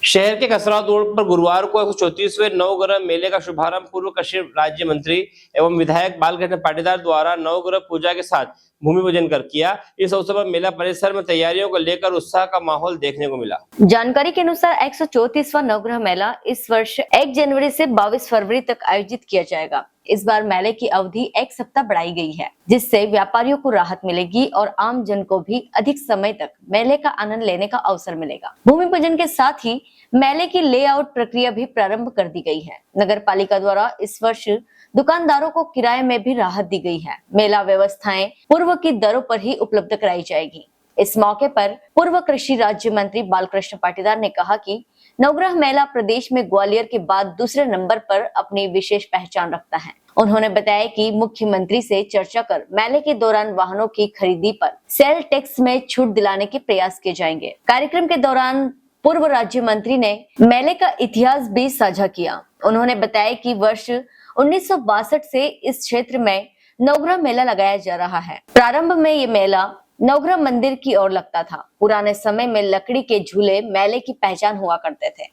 शहर के कसरावत रोड पर गुरुवार को 134वें नवग्रह मेले का शुभारंभ पूर्व कृषि राज्य मंत्री एवं विधायक बालकृष्ण पाटीदार द्वारा नवग्रह पूजा के साथ भूमि पूजन कर किया। इस अवसर पर मेला परिसर में तैयारियों को लेकर उत्साह का माहौल देखने को मिला। जानकारी के अनुसार 134वां नवग्रह मेला इस वर्ष 1 जनवरी से 22 फरवरी तक आयोजित किया जाएगा। इस बार मेले की अवधि 1 सप्ताह बढ़ाई गई है, जिससे व्यापारियों को राहत मिलेगी और आम जन को भी अधिक समय तक मेले का आनंद लेने का अवसर मिलेगा। भूमि पूजन के साथ ही मेले की लेआउट प्रक्रिया भी प्रारंभ कर दी गई है। नगर पालिका द्वारा इस वर्ष दुकानदारों को किराए में भी राहत दी गई है। मेला व्यवस्थाएं पूर्व की दरों पर ही उपलब्ध कराई जाएगी। इस मौके पर पूर्व कृषि राज्य मंत्री बालकृष्ण पाटीदार ने कहा कि नवग्रह मेला प्रदेश में ग्वालियर के बाद दूसरे नंबर पर अपनी विशेष पहचान रखता है। उन्होंने बताया कि मुख्यमंत्री से चर्चा कर मेले के दौरान वाहनों की खरीदी पर सेल टैक्स में छूट दिलाने के प्रयास किए जाएंगे। कार्यक्रम के दौरान पूर्व राज्य मंत्री ने मेले का इतिहास भी साझा किया। उन्होंने बताया कि वर्ष 1962 से इस क्षेत्र में नवग्रह मेला लगाया जा रहा है। प्रारंभ में ये मेला नवग्रह मंदिर की ओर लगता था। पुराने समय में लकड़ी के झूले मेले की पहचान हुआ करते थे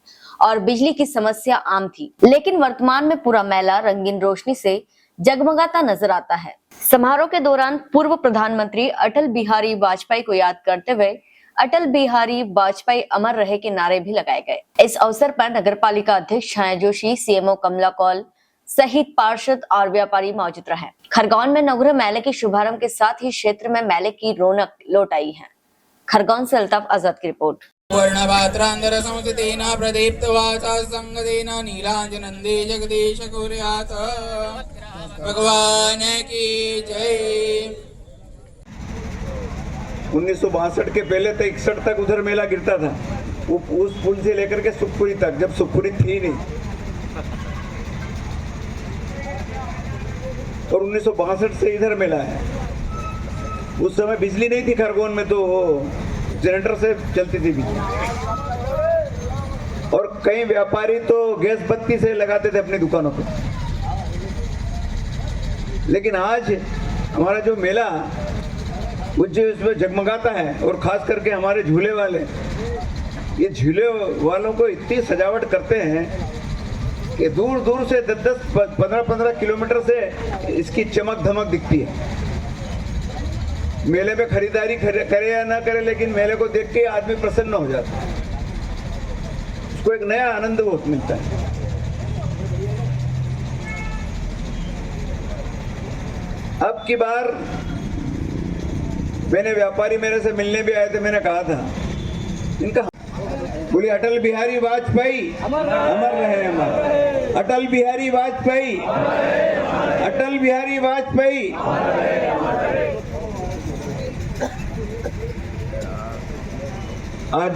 और बिजली की समस्या आम थी, लेकिन वर्तमान में पूरा मेला रंगीन रोशनी से जगमगाता नजर आता है। समारोह के दौरान पूर्व प्रधानमंत्री अटल बिहारी वाजपेयी को याद करते हुए अटल बिहारी वाजपेयी अमर रहे के नारे भी लगाए गए। इस अवसर पर नगरपालिका अध्यक्ष छाया जोशी, सीएमओ कमला कौल सहित पार्षद और व्यापारी मौजूद रहे। खरगोन में नवग्रह मेले के शुभारंभ के साथ ही क्षेत्र में मेले की रौनक लौट आई है। खरगोन से अल्ताफ आजाद की रिपोर्ट। वर्णपात्रांतर संस्कृतेन प्रदीप्तवाचा संगतेन नीलांजनंदे जगदीश कुर्यात्। भगवान की जय। 1962 के पहले तो 61 तक उधर मेला गिरता था, वो उस पुल से लेकर के सुखपुरी तक, जब सुखपुरी थी नहीं। और 1962 से इधर मेला है। उस समय बिजली नहीं थी खरगोन में, तो जनरेटर से चलती थी बिजली। और कई व्यापारी तो गैस बत्ती से लगाते थे अपनी दुकानों पे। लेकिन आज हमारा जो मेला उसमें जगमगाता है, और खास करके हमारे झूले वाले, ये झूले वालों को इतनी सजावट करते हैं कि दूर दूर से 10-10, 15-15 किलोमीटर से इसकी चमक धमक दिखती है। मेले में खरीदारी करे या ना करे, लेकिन मेले को देख के आदमी प्रसन्न हो जाता है, उसको एक नया आनंद बहुत मिलता है। अब की बार मैंने व्यापारी मेरे से मिलने भी आए थे, मैंने कहा था इनका बोली अटल बिहारी वाजपेयी अमर रहे, अमर। अटल बिहारी वाजपेयी, अटल बिहारी वाजपेयी। आज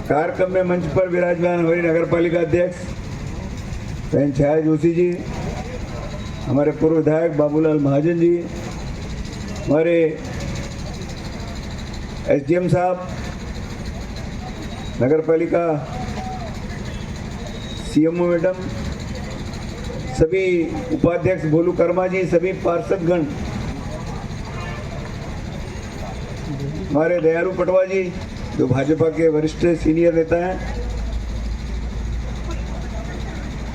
कार्यक्रम में मंच पर विराजमान हमारी नगर पालिका अध्यक्ष बहन छाया जोशी जी, हमारे पूर्व विधायक बाबूलाल महाजन जी, हमारे एसडीएम साहब, नगर पालिका सीएमओ मैडम, सभी उपाध्यक्ष भोलू कर्मा जी, सभी पार्षदगण, हमारे दयालु पटवा जी जो भाजपा के वरिष्ठ सीनियर नेता हैं,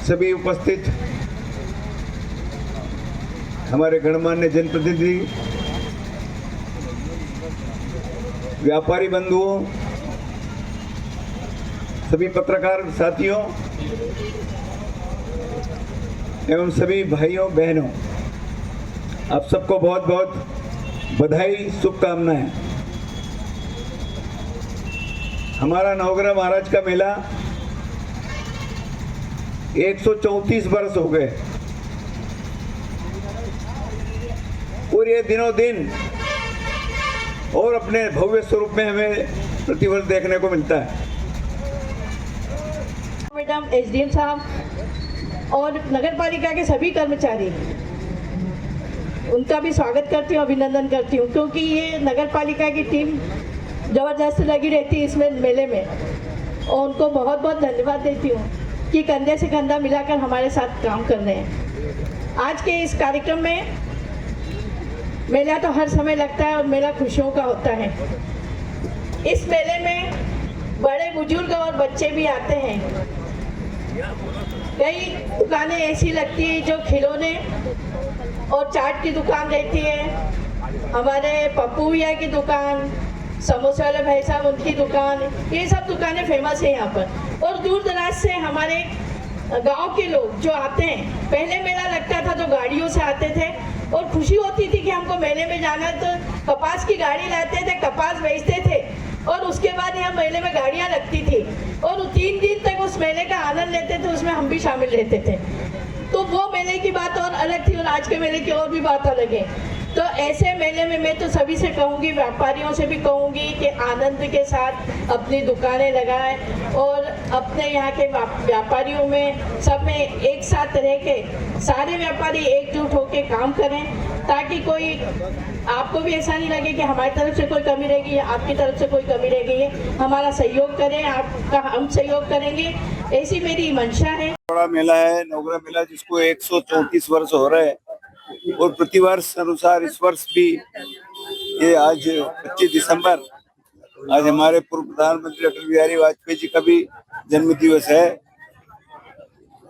सभी उपस्थित हमारे गणमान्य जनप्रतिनिधि, व्यापारी बंधुओं, सभी पत्रकार साथियों एवं सभी भाइयों बहनों, आप सबको बहुत बहुत बधाई, शुभकामनाएं। हमारा नवग्रह महाराज का मेला 134 वर्ष हो गए, और ये दिनों दिन और अपने भव्य स्वरूप में हमें प्रतिवर्ष देखने को मिलता है। मैडम, एसडीएम साहब और नगर पालिका के सभी कर्मचारी, उनका भी स्वागत करती हूँ, अभिनंदन करती हूँ, क्योंकि ये नगर पालिका की टीम ज़बरदस्त लगी रहती है इसमें मेले में, और उनको बहुत बहुत धन्यवाद देती हूँ कि कंधे से कंधा मिलाकर हमारे साथ काम कर रहे हैं। आज के इस कार्यक्रम में मेला तो हर समय लगता है और मेला खुशियों का होता है। इस मेले में बड़े बुजुर्ग और बच्चे भी आते हैं। कई दुकानें ऐसी लगती है जो खिलौने और चाट की दुकान रहती है, हमारे पप्पू भैया की दुकान, समोसे वाले भाई साहब उनकी दुकान, ये सब दुकानें फेमस है यहाँ पर। और दूर दराज से हमारे गांव के लोग जो आते हैं, पहले मेला लगता था तो गाड़ियों से आते थे और खुशी होती थी कि हमको मेले में जाना है, तो कपास की गाड़ी लाते थे, कपास बेचते थे और उसके बाद यहाँ मेले में गाड़ियाँ लगती थी और 3 दिन तक उस मेले का आनंद लेते थे, उसमें हम भी शामिल रहते थे। तो वो मेले की बात और अलग थी और आज के मेले की और भी बात अलग है। तो ऐसे मेले में मैं तो सभी से कहूँगी, व्यापारियों से भी कहूँगी कि आनंद के साथ अपनी दुकानें लगाएं और अपने यहाँ के व्यापारियों में सब में एक साथ रह के सारे व्यापारी एकजुट होकर काम करें, ताकि कोई आपको भी ऐसा नहीं लगे कि हमारी तरफ से कोई कमी रहेगी या आपकी तरफ से कोई कमी रह गई है। हमारा सहयोग करें, आपका हम सहयोग करेंगे, ऐसी मेरी मंशा है। बड़ा मेला है नवग्रह मेला, जिसको 134 वर्ष हो रहे हैं और प्रतिवर्ष अनुसार इस वर्ष भी ये आज 25 दिसंबर आज हमारे पूर्व प्रधानमंत्री अटल बिहारी वाजपेयी जी का भी जन्म दिवस है।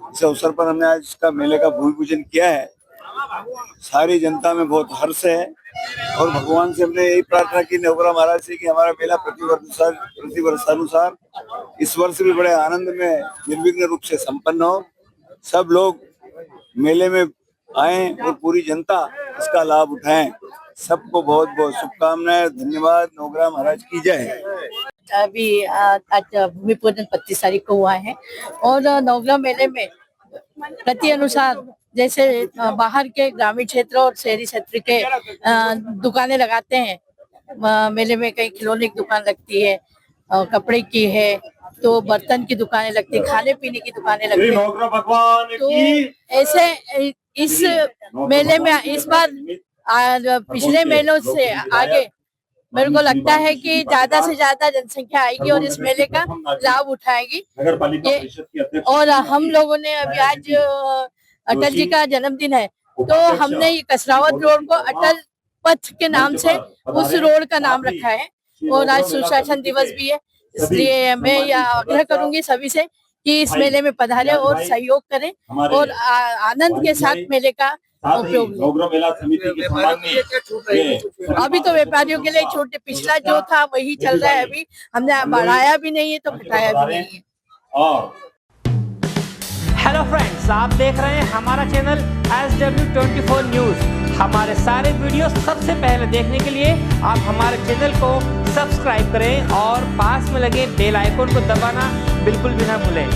इस अवसर पर हमने आज इसका मेले का भूमि पूजन किया है। सारी जनता में बहुत हर्ष है और भगवान से हमने यही प्रार्थना की नवग्रह महाराज से कि हमारा मेला प्रतिवर्षानुसार इस वर्ष भी बड़े आनंद में निर्विघ्न रूप से संपन्न हो। सब लोग मेले में आए और पूरी जनता इसका लाभ उठाएं। सबको बहुत बहुत शुभकामनाएं। धन्यवाद। नवग्रह महाराज की जय। अभी आज भूमि पूजन 25 तारीख को हुआ है और नवग्रह मेले में प्रति अनुसार जैसे बाहर के ग्रामीण क्षेत्र और शहरी क्षेत्र के दुकानें लगाते हैं। मेले में कई खिलौने की दुकान लगती है, कपड़े की है, तो बर्तन की दुकानें लगती है, खाने पीने की दुकानें लगती है। तो ऐसे इस मेले में इस बार पिछले मेलों से आगे मेरे को लगता है कि ज्यादा से ज्यादा जनसंख्या आएगी और इस मेले का लाभ उठाएगी। और हम लोगों ने अभी आज अटल जी का जन्मदिन है, तो हमने ये कसरावत रोड को अटल पथ के नाम से उस रोड का नाम रखा है और आज सुशासन दिवस भी है, इसलिए मैं यह आग्रह करूंगी सभी से कि इस मेले में पधारें और सहयोग करें और आनंद के साथ मेले का उपयोग अभी तो व्यापारियों के लिए छूट, पिछला जो था वही चल रहा है, अभी हमने बढ़ाया भी नहीं है तो घटाया भी नहीं है। हेलो फ्रेंड्स, आप देख रहे हैं हमारा चैनल SW24 न्यूज। हमारे सारे वीडियो सबसे पहले देखने के लिए आप हमारे चैनल को सब्सक्राइब करें और पास में लगे बेल आइकन को दबाना बिल्कुल भी ना भूलें।